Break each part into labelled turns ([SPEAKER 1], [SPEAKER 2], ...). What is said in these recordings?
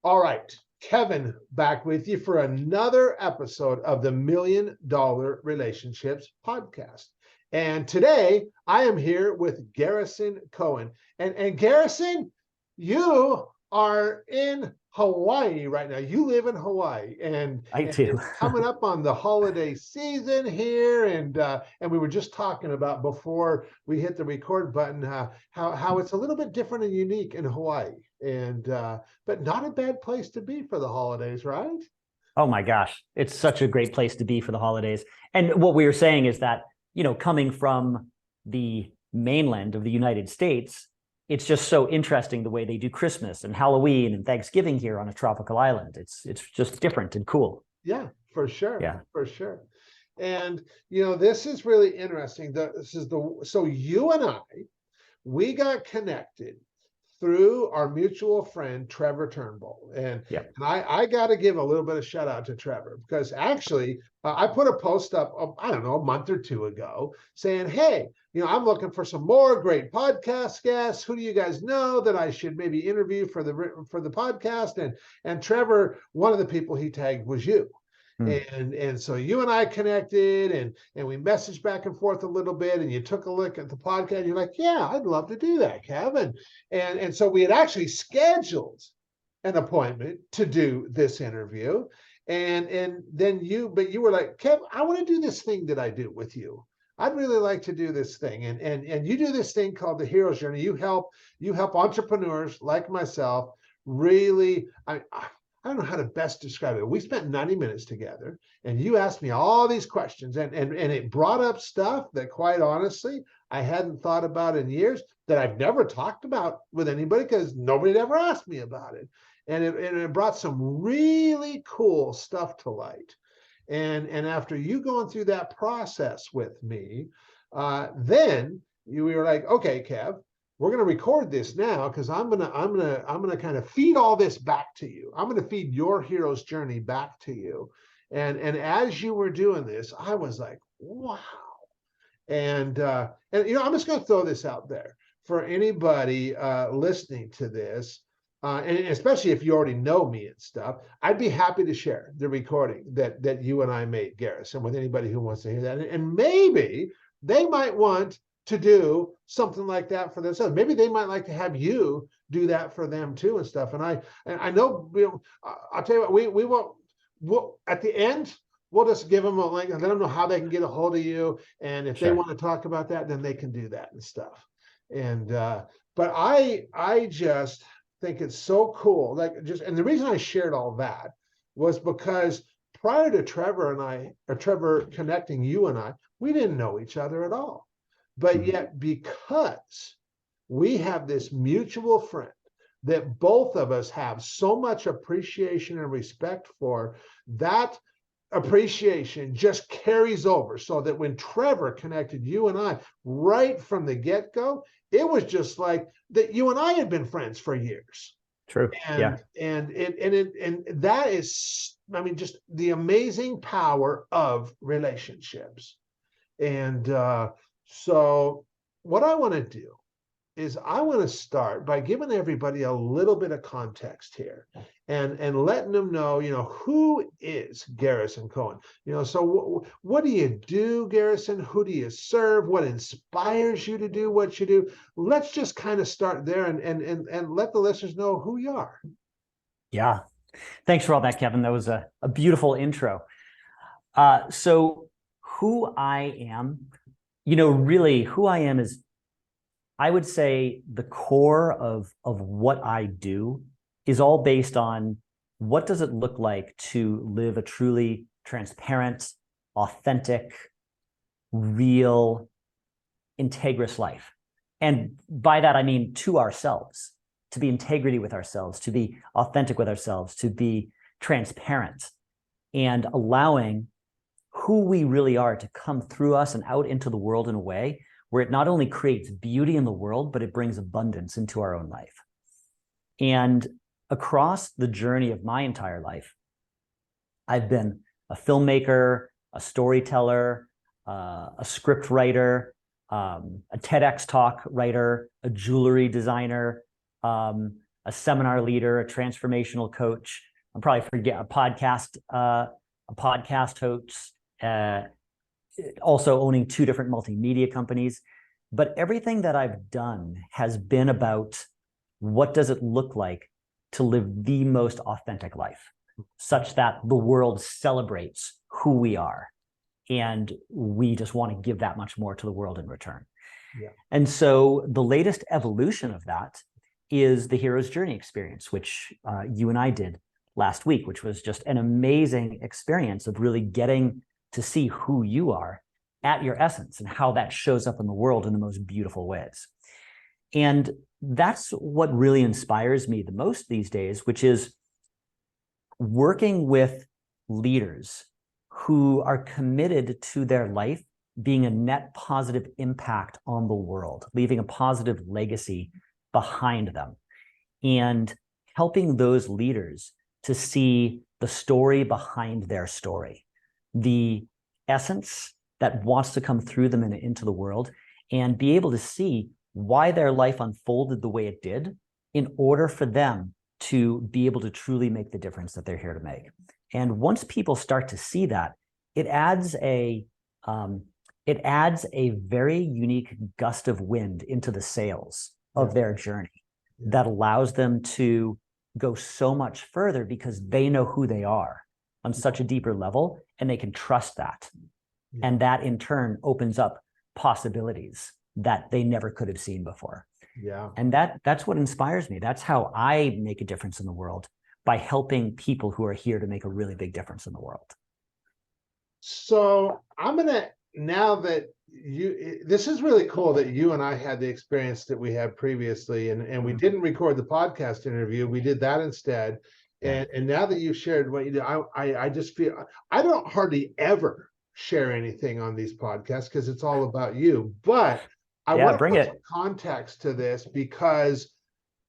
[SPEAKER 1] All right, Kevin, back with you for another episode of the $1 Million Relationships Podcast. And today I am here with Garrison Cohen. And Garrison, you are in Hawaii right now. You live in Hawaii, and
[SPEAKER 2] I do.
[SPEAKER 1] it's coming up on the holiday season here, and we were just talking about before we hit the record button how it's a little bit different and unique in Hawaii, and but not a bad place to be for the holidays, right?
[SPEAKER 2] Oh my gosh, it's such a great place to be for the holidays. And what we were saying is that, coming from the mainland of the United States, it's just so interesting the way they do Christmas and Halloween and Thanksgiving here on a tropical island. It's just different and cool.
[SPEAKER 1] Yeah, for sure.
[SPEAKER 2] Yeah,
[SPEAKER 1] for sure. And this is really interesting. So you and we got connected through our mutual friend Trevor Turnbull, and I got to give a little bit of shout out to Trevor, because actually I put a post up, I don't know, a month or two ago saying, hey, I'm looking for some more great podcast guests. Who do you guys know that I should maybe interview for the podcast? And Trevor, one of the people he tagged was you. And so you and I connected, and we messaged back and forth a little bit, and you took a look at the podcast. You're like, yeah, I'd love to do that, Kevin. And so we had actually scheduled an appointment to do this interview. And then you were like, Kev, I want to do this thing that I do with you. I'd really like to do this thing. And you do this thing called the Hero's Journey. You help entrepreneurs like myself really, I don't know how to best describe it. We spent 90 minutes together, and you asked me all these questions, and it brought up stuff that, quite honestly, I hadn't thought about in years, that I've never talked about with anybody because nobody had ever asked me about it. And it brought some really cool stuff to light. And after you going through that process with me, then we were like, okay, Kev, we're going to record this now, because I'm gonna kind of feed all this back to you. I'm going to feed your hero's journey back to you. And as you were doing this, I was like, wow. And I'm just going to throw this out there for anybody listening to this, and especially if you already know me and stuff. I'd be happy to share the recording that you and I made, Garrison, with anybody who wants to hear that. And maybe they might want to do something like that for themselves. Maybe they might like to have you do that for them too and stuff. And I know, I'll tell you what, we'll at the end, we'll just give them a link and let them know how they can get a hold of you. And if they want to talk about that, then they can do that and stuff. And but I just think it's so cool. And the reason I shared all that was because prior to Trevor connecting you and I, we didn't know each other at all. But yet, because we have this mutual friend that both of us have so much appreciation and respect for, that appreciation just carries over, so that when Trevor connected you and I right from the get-go, it was just like that you and I had been friends for years.
[SPEAKER 2] True.
[SPEAKER 1] And that is, just the amazing power of relationships. And so what I want to do is I want to start by giving everybody a little bit of context here, and letting them know, who is Garrison Cohen? So what do you do, Garrison? Who do you serve? What inspires you to do what you do? Let's just kind of start there and let the listeners know who you are.
[SPEAKER 2] Yeah. Thanks for all that, Kevin. That was a beautiful intro. So who I am, really who I am is, I would say the core of what I do is all based on what does it look like to live a truly transparent, authentic, real, integrous life. And by that, I mean to ourselves, to be integrity with ourselves, to be authentic with ourselves, to be transparent, and allowing who we really are to come through us and out into the world in a way where it not only creates beauty in the world, but it brings abundance into our own life. And across the journey of my entire life, I've been a filmmaker, a storyteller, a script writer, a TEDx talk writer, a jewelry designer, a a seminar leader, a transformational coach. I'm probably forget a podcast host, also owning 2 different multimedia companies. But everything that I've done has been about what does it look like to live the most authentic life, such that the world celebrates who we are. And we just want to give that much more to the world in return.
[SPEAKER 1] Yeah.
[SPEAKER 2] And so the latest evolution of that is the Hero's Journey experience, which you and I did last week, which was just an amazing experience of really getting to see who you are at your essence and how that shows up in the world in the most beautiful ways. And that's what really inspires me the most these days, which is working with leaders who are committed to their life being a net positive impact on the world, leaving a positive legacy behind them, and helping those leaders to see the story behind their story, the essence that wants to come through them and into the world, and be able to see why their life unfolded the way it did in order for them to be able to truly make the difference that they're here to make. And once people start to see that, it adds a very unique gust of wind into the sails of their journey that allows them to go so much further because they know who they are on such a deeper level, and they can trust that. And that in turn opens up possibilities that they never could have seen before.
[SPEAKER 1] Yeah.
[SPEAKER 2] And that's what inspires me. That's how I make a difference in the world, by helping people who are here to make a really big difference in the world.
[SPEAKER 1] So I'm gonna, now that this is really cool that you and I had the experience that we had previously, and we didn't record the podcast interview. We did that instead. And now that you've shared what you do, I just feel I don't hardly ever share anything on these podcasts because it's all about you. But I want to
[SPEAKER 2] bring
[SPEAKER 1] put
[SPEAKER 2] it.
[SPEAKER 1] some context to this because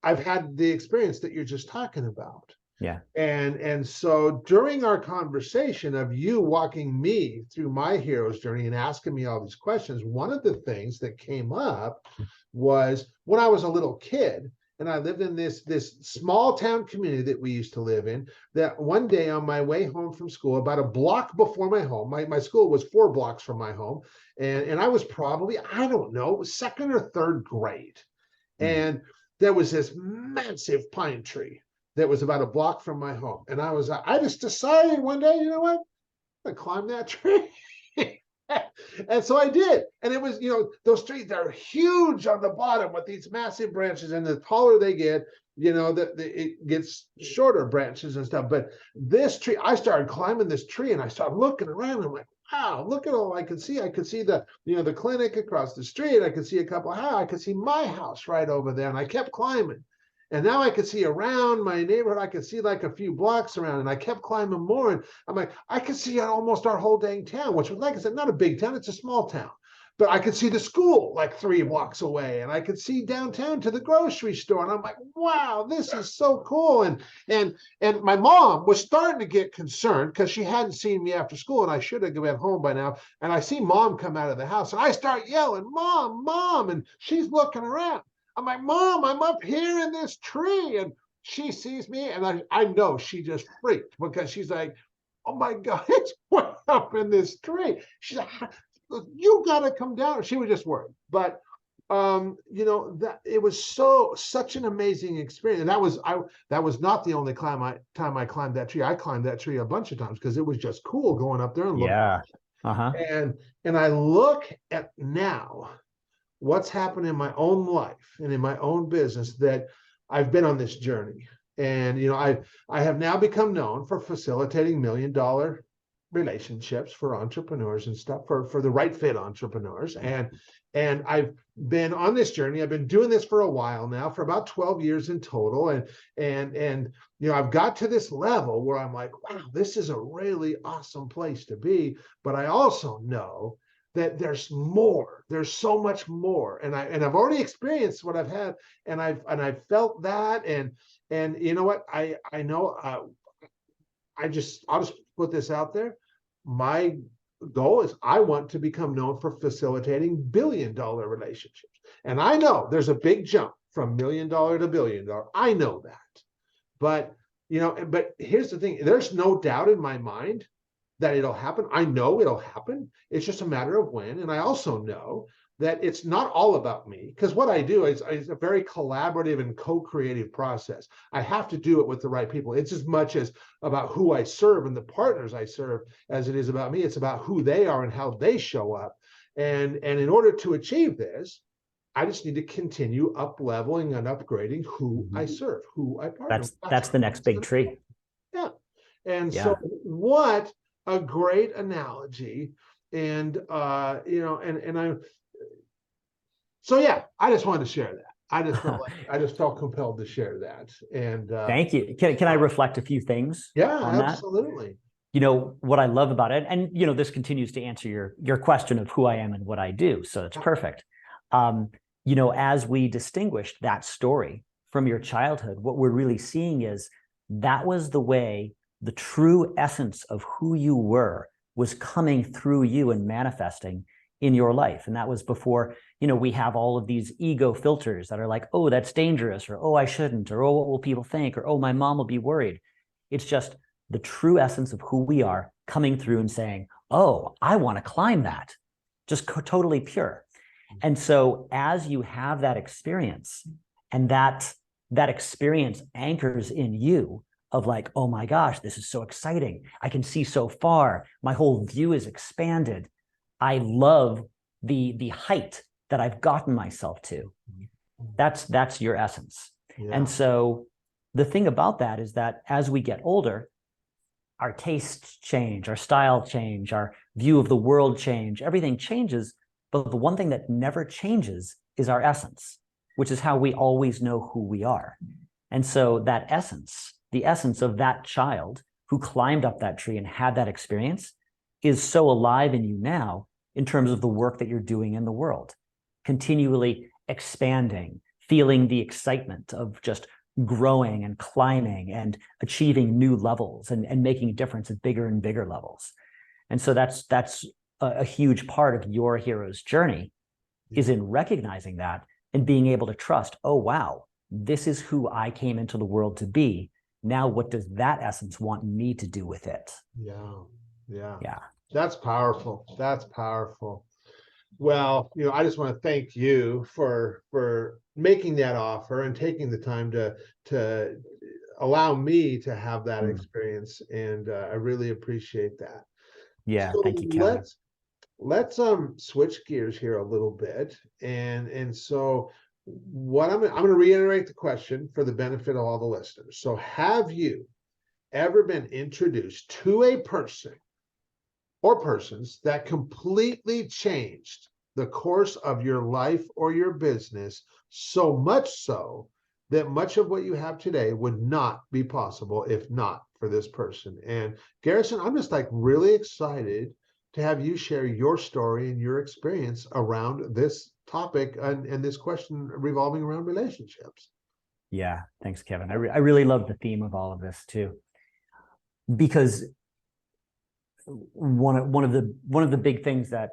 [SPEAKER 1] I've had the experience that you're just talking about.
[SPEAKER 2] Yeah.
[SPEAKER 1] And so during our conversation of you walking me through my hero's journey and asking me all these questions, one of the things that came up was when I was a little kid and I lived in this small town community that we used to live in, that one day on my way home from school, about a block before my home, my school was 4 blocks from my home. And I was probably, I don't know, it was 2nd or 3rd grade. And there was this massive pine tree that was about a block from my home. And I just decided one day, you know what? I'm gonna climb that tree. And so I did. And it was, those trees, they're huge on the bottom with these massive branches. And the taller they get, it gets shorter branches and stuff. But this tree, I started climbing this tree and I started looking around. And I'm like, wow, look at all I could see. I could see the clinic across the street. I could see a couple of houses. I could see my house right over there. And I kept climbing. And now I could see around my neighborhood. I could see like a few blocks around, and I kept climbing more. And I'm like, I could see almost our whole dang town, which was, like I said, not a big town. It's a small town. But I could see the school like 3 blocks away, and I could see downtown to the grocery store. And I'm like, wow, this is so cool. And my mom was starting to get concerned because she hadn't seen me after school, and I should have been home by now. And I see Mom come out of the house, and I start yelling, Mom, Mom, and she's looking around. I'm like, Mom, I'm up here in this tree. And she sees me, and I know she just freaked because she's like, oh my God, it's way up in this tree. She's like, you got to come down. She was just worried. But, that it was such an amazing experience. And that was not the only time I climbed that tree. I climbed that tree a bunch of times because it was just cool going up there and looking.
[SPEAKER 2] Yeah.
[SPEAKER 1] And I look at now what's happened in my own life and in my own business, that I've been on this journey. And, I have now become known for facilitating $1 million relationships for entrepreneurs and stuff, for the right fit entrepreneurs. And I've been on this journey. I've been doing this for a while now, for about 12 years in total. And I've got to this level where I'm like, wow, this is a really awesome place to be. But I also know that there's more. There's so much more, and I've already experienced what I've had, and I've felt that, and you know what? I know. I'll just put this out there. My goal is I want to become known for facilitating $1 billion relationships, and I know there's a big jump from $1 million to $1 billion. I know that. But, but here's the thing. There's no doubt in my mind that it'll happen. I know it'll happen. It's just a matter of when. And I also know that it's not all about me, because what I do is a very collaborative and co-creative process. I have to do it with the right people. It's as much as about who I serve and the partners I serve as it is about me. It's about who they are and how they show up. And in order to achieve this, I just need to continue up leveling and upgrading who I serve, who I partner with.
[SPEAKER 2] That's the next big tree.
[SPEAKER 1] Yeah. And
[SPEAKER 2] Yeah.
[SPEAKER 1] so what a great analogy. And so yeah, I just wanted to share that. I just felt compelled to share that. And
[SPEAKER 2] thank you. Can I reflect a few things on
[SPEAKER 1] absolutely.
[SPEAKER 2] that? What I love about it, and this continues to answer your question of who I am and what I do. So it's perfect. As we distinguished that story from your childhood, what we're really seeing is that was the way the true essence of who you were was coming through you and manifesting in your life. And that was before, we have all of these ego filters that are like, oh, that's dangerous, or, oh, I shouldn't, or, oh, what will people think? Or, oh, my mom will be worried. It's just the true essence of who we are coming through and saying, oh, I want to climb that. Just totally pure. And so as you have that experience, and that experience anchors in you of like, oh my gosh, this is so exciting. I can see so far. My whole view is expanded. I love the height that I've gotten myself to. That's your essence. Yeah. And so the thing about that is that as we get older, our tastes change, our style change, our view of the world change, everything changes. But the one thing that never changes is our essence, which is how we always know who we are. And so that essence, the essence of that child who climbed up that tree and had that experience, is so alive in you now in terms of the work that you're doing in the world, continually expanding, feeling the excitement of just growing and climbing and achieving new levels and making a difference at bigger and bigger levels. And so that's a huge part of your hero's journey, is in recognizing that and being able to trust, oh, wow, this is who I came into the world to be. Now, what does that essence want me to do with it?
[SPEAKER 1] Yeah. That's powerful. That's powerful. Well, I just want to thank you for making that offer and taking the time to allow me to have that experience. And I really appreciate that.
[SPEAKER 2] Yeah,
[SPEAKER 1] so
[SPEAKER 2] thank you, Kevin.
[SPEAKER 1] Let's switch gears here a little bit. And so what I'm going to reiterate the question for the benefit of all the listeners. So have you ever been introduced to a person or persons that completely changed the course of your life or your business, so much so that much of what you have today would not be possible if not for this person? And Garrison, I'm just really excited to have you share your story and your experience around this topic and this question revolving around relationships.
[SPEAKER 2] Yeah, thanks, Kevin. I really love the theme of all of this too, because one of the big things that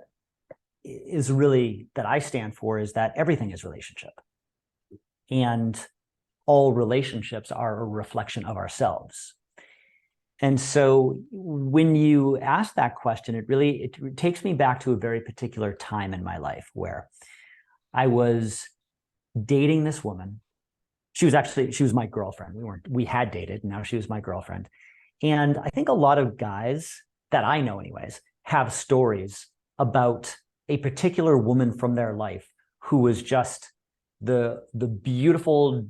[SPEAKER 2] is really that I stand for is that everything is relationship, and all relationships are a reflection of ourselves. And so when you ask that question, it takes me back to a very particular time in my life where I was dating this woman. She was my girlfriend. We had dated, and now she was my girlfriend. And I think a lot of guys that I know anyways have stories about a particular woman from their life who was just the beautiful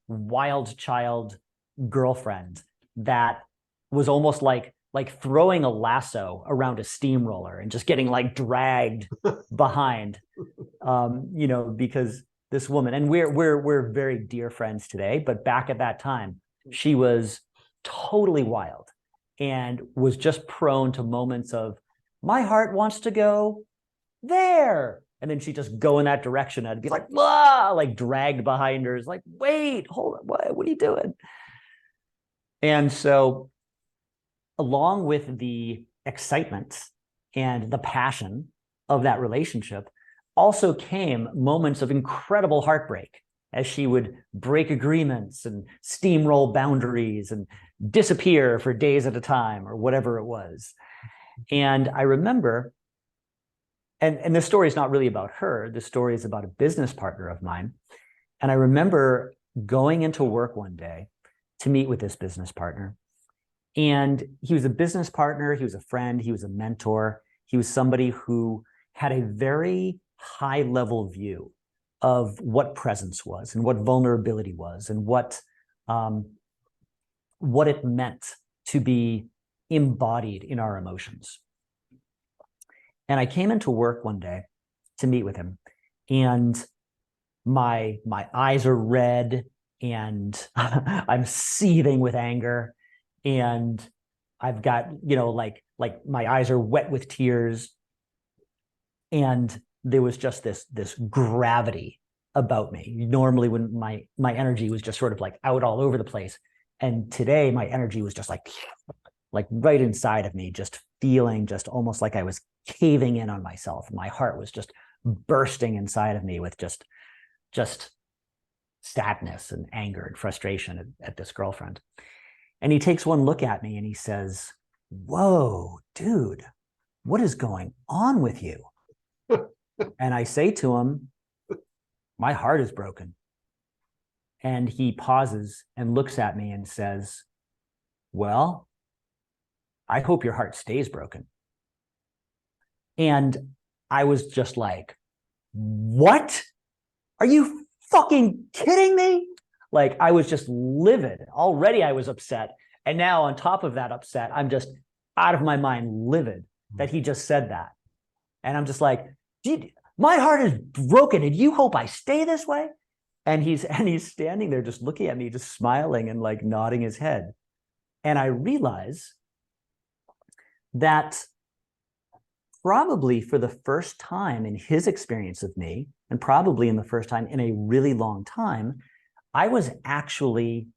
[SPEAKER 2] wild child girlfriend that was almost like throwing a lasso around a steamroller and just getting dragged behind, because this woman, and we're very dear friends today, but back at that time, she was totally wild and was just prone to moments of, my heart wants to go there. And then she'd just go in that direction. I'd be like, ah, dragged behind her. It's like, wait, hold on, what are you doing? And so along with the excitement and the passion of that relationship, also came moments of incredible heartbreak as she would break agreements and steamroll boundaries and disappear for days at a time or whatever it was. And I remember, and this story is not really about her, the story is about a business partner of mine. And I remember going into work one day to meet with this business partner. And he was a business partner, he was a friend, he was a mentor, he was somebody who had a very high level view of what presence was and what vulnerability was and what it meant to be embodied in our emotions. And I came into work one day to meet with him, and my eyes are red and I'm seething with anger, and I've got, like my eyes are wet with tears, and there was just this gravity about me. Normally when my energy was just sort of like out all over the place, and today my energy was just like right inside of me, just feeling just almost like I was caving in on myself. My heart was just bursting inside of me with just sadness and anger and frustration at this girlfriend. And he takes one look at me and he says, "Whoa, dude, what is going on with you?" And I say to him, "My heart is broken." And he pauses and looks at me and says, "Well, I hope your heart stays broken." And I was just like, "What? Are you fucking kidding me?" Like, I was just livid. Already I was upset. And now on top of that upset, I'm just out of my mind livid that he just said that. And I'm just like, "Dude, my heart is broken and you hope I stay this way?" And he's standing there just looking at me, just smiling and like nodding his head. And I realize that probably for the first time in his experience of me, and probably in the first time in a really long time, I was actually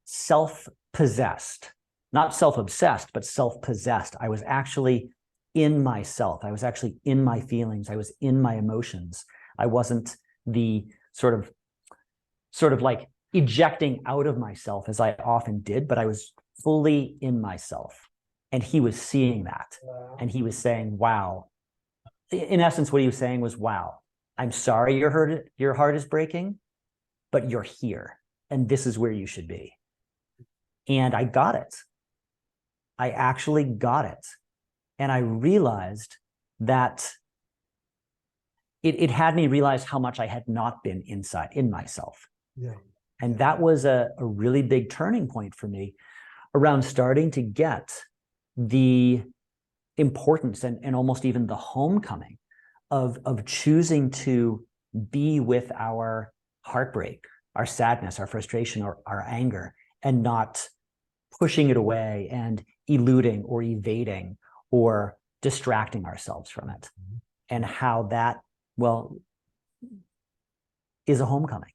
[SPEAKER 2] self-possessed, not self-obsessed, but self-possessed. I was actually in myself. I was actually in my feelings. I was in my emotions. I wasn't the sort of like ejecting out of myself as I often did, but I was fully in myself. And he was seeing that. Wow. And he was saying, "Wow." In essence, what he was saying was, "Wow, I'm sorry your heart is breaking, but you're here. And this is where you should be." And I got it. I actually got it. And I realized that it had me realize how much I had not been inside in myself.
[SPEAKER 1] Yeah.
[SPEAKER 2] And that was a really big turning point for me around starting to get the importance and almost even the homecoming of choosing to be with our heartbreak, our sadness, our frustration, or our anger, and not pushing it away and eluding or evading or distracting ourselves from it. Mm-hmm. And how that, well, is a homecoming.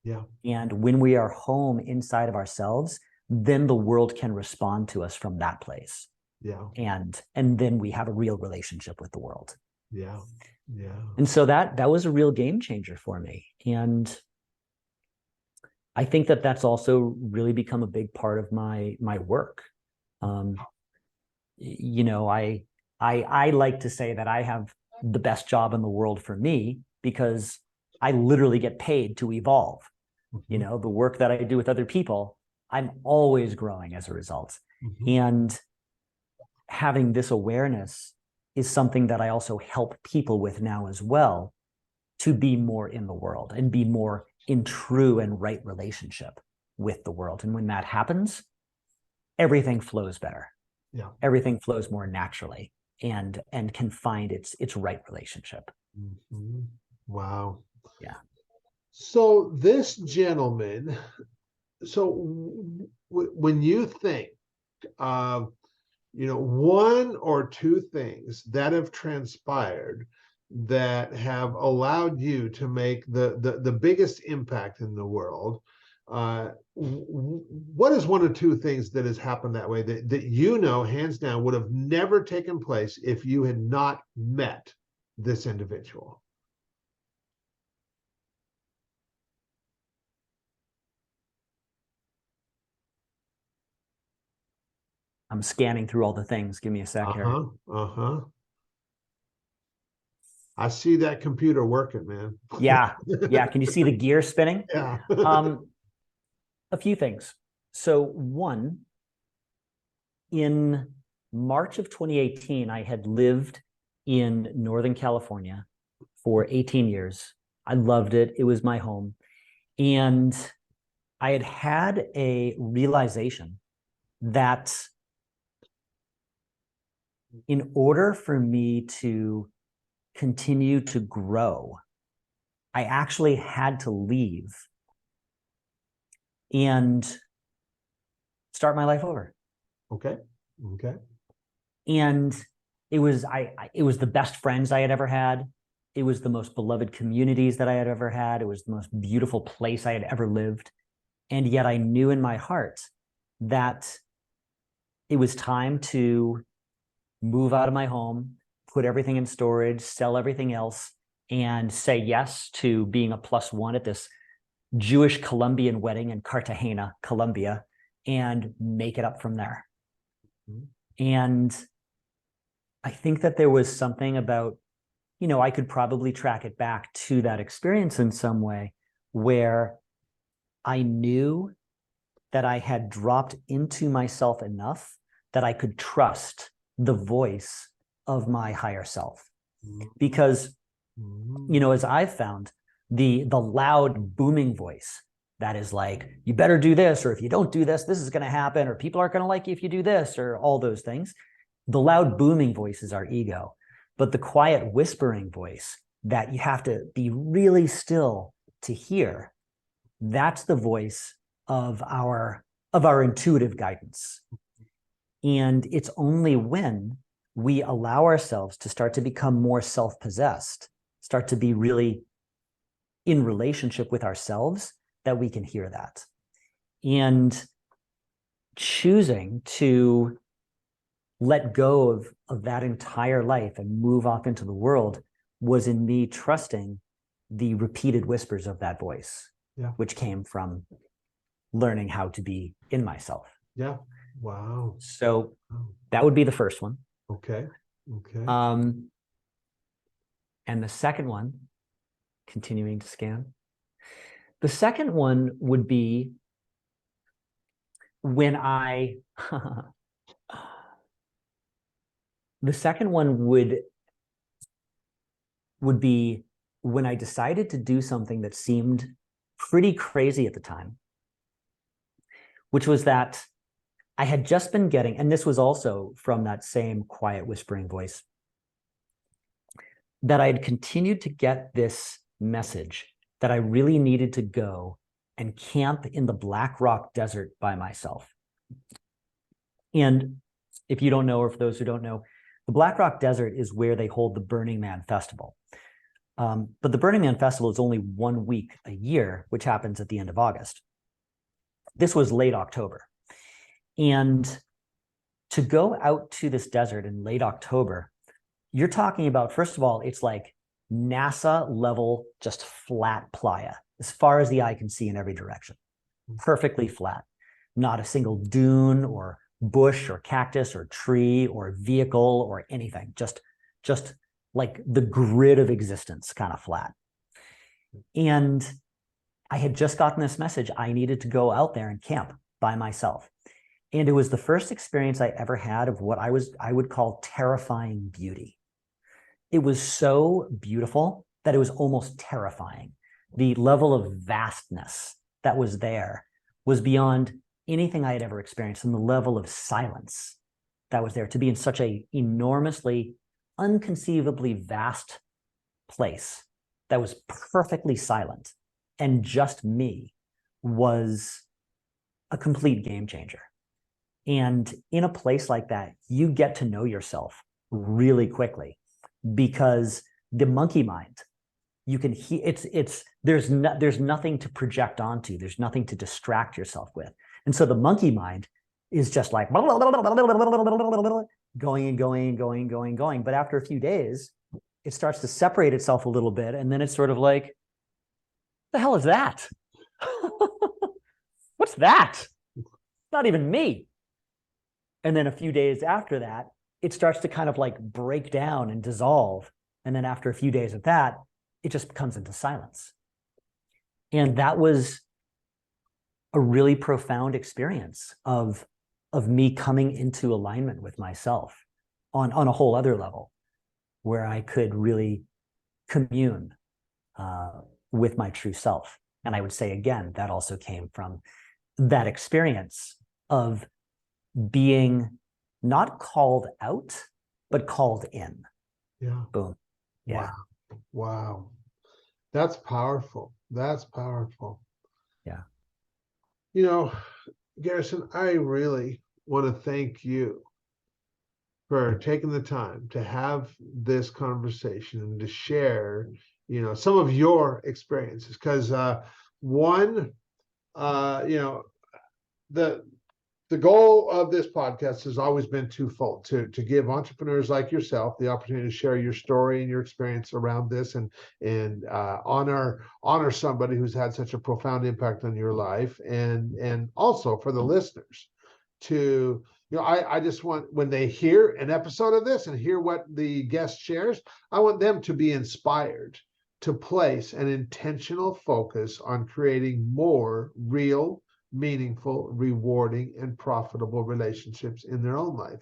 [SPEAKER 1] Yeah.
[SPEAKER 2] And when we are home inside of ourselves, then the world can respond to us from that place.
[SPEAKER 1] Yeah.
[SPEAKER 2] And then we have a real relationship with the world.
[SPEAKER 1] Yeah. Yeah.
[SPEAKER 2] And so that was a real game changer for me. And I think that's also really become a big part of my work. I like to say that I have the best job in the world for me because I literally get paid to evolve. Mm-hmm. The work that I do with other people, I'm always growing as a result. Mm-hmm. And having this awareness is something that I also help people with now as well, to be more in the world and be more in true and right relationship with the world. And when that happens, everything flows better. Yeah. Everything flows more naturally and can find its right relationship.
[SPEAKER 1] Mm-hmm. Wow.
[SPEAKER 2] Yeah.
[SPEAKER 1] So this gentleman, when you think of, one or two things that have transpired that have allowed you to make the biggest impact in the world, what is one or two things that has happened that way that hands down would have never taken place if you had not met this individual?
[SPEAKER 2] I'm scanning through all the things. Give me a sec here.
[SPEAKER 1] I see that computer working, man.
[SPEAKER 2] Yeah. Yeah. Can you see the gear spinning?
[SPEAKER 1] Yeah.
[SPEAKER 2] A few things. So one, in March of 2018, I had lived in Northern California for 18 years. I loved it. It was my home. And I had had a realization that in order for me to continue to grow, I actually had to leave and start my life over.
[SPEAKER 1] Okay. Okay.
[SPEAKER 2] And it was it was the best friends I had ever had. It was the most beloved communities that I had ever had. It was the most beautiful place I had ever lived. And yet I knew in my heart that it was time to move out of my home, put everything in storage, sell everything else, and say yes to being a +1 at this Jewish Colombian wedding in Cartagena, Colombia, and make it up from there. Mm-hmm. And I think that there was something about, I could probably track it back to that experience in some way where I knew that I had dropped into myself enough that I could trust the voice of my higher self. Because, as I've found, the loud booming voice that is like, you better do this, or if you don't do this, this is going to happen, or people aren't going to like you if you do this, or all those things. The loud booming voice is our ego, but the quiet whispering voice that you have to be really still to hear, that's the voice of our intuitive guidance. And it's only when we allow ourselves to start to become more self-possessed, start to be really in relationship with ourselves, that we can hear that. And choosing to let go of that entire life and move off into the world was in me trusting the repeated whispers of that voice, which came from learning how to be in myself.
[SPEAKER 1] Yeah. Wow.
[SPEAKER 2] So that would be the first one.
[SPEAKER 1] Okay. Okay.
[SPEAKER 2] And the second one, continuing to scan. The second one would be when the second one would be when I decided to do something that seemed pretty crazy at the time, which was that I had just been getting, and this was also from that same quiet whispering voice, that I had continued to get this message that I really needed to go and camp in the Black Rock Desert by myself. And if you don't know, or for those who don't know, the Black Rock Desert is where they hold the Burning Man Festival. But the Burning Man Festival is only 1 week a year, which happens at the end of August. This was late October. And to go out to this desert in late October, you're talking about, first of all, it's like NASA level, just flat playa, as far as the eye can see in every direction. Perfectly flat. Not a single dune or bush or cactus or tree or vehicle or anything. Just like the grid of existence, kind of flat. And I had just gotten this message. I needed to go out there and camp by myself. And it was the first experience I ever had of what I would call terrifying beauty. It was so beautiful that it was almost terrifying. The level of vastness that was there was beyond anything I had ever experienced, and the level of silence that was there. To be in such a enormously, unconceivably vast place that was perfectly silent and just me was a complete game changer. And in a place like that, you get to know yourself really quickly, because the monkey mind, you can hear there's nothing to project onto, there's nothing to distract yourself with. And so the monkey mind is just like going and going and going and going and going. But after a few days, it starts to separate itself a little bit. And then it's sort of like, the hell is that? What's that? Not even me. And then a few days after that, it starts to kind of like break down and dissolve. And then after a few days of that, it just comes into silence. And that was a really profound experience of me coming into alignment with myself on a whole other level, where I could really commune with my true self. And I would say, again, that also came from that experience of being not called out, but called in.
[SPEAKER 1] Yeah.
[SPEAKER 2] Boom. Yeah.
[SPEAKER 1] Wow. Wow. That's powerful. That's powerful.
[SPEAKER 2] Yeah.
[SPEAKER 1] You know, Garrison, I really want to thank you for taking the time to have this conversation and to share, some of your experiences. Because one, the the goal of this podcast has always been twofold: to give entrepreneurs like yourself the opportunity to share your story and your experience around this, and honor somebody who's had such a profound impact on your life, and also for the listeners to, I just want, when they hear an episode of this and hear what the guest shares, I want them to be inspired to place an intentional focus on creating more real, meaningful, rewarding, and profitable relationships in their own life.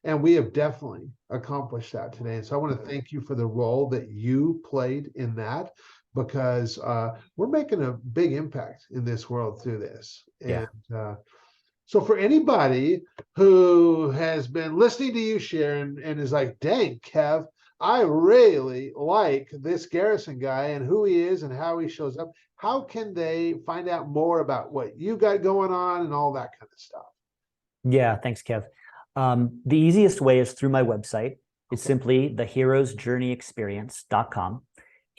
[SPEAKER 1] And we have definitely accomplished that today. And so I want to thank you for the role that you played in that, because we're making a big impact in this world through this. And so for anybody who has been listening to you share and is like, dang, Kev, I really like this Garrison guy and who he is and how he shows up, how can they find out more about what you got going on and all that kind of stuff?
[SPEAKER 2] Yeah, thanks, Kev. The easiest way is through my website. It's simply theheroesjourneyexperience.com.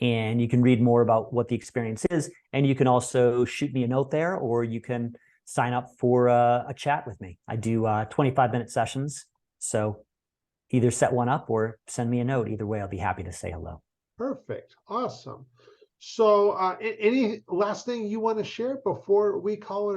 [SPEAKER 2] And you can read more about what the experience is. And you can also shoot me a note there, or you can sign up for a chat with me. I do 25-minute sessions. So either set one up or send me a note. Either way, I'll be happy to say hello.
[SPEAKER 1] Perfect. Awesome. So any last thing you want to share before we call it a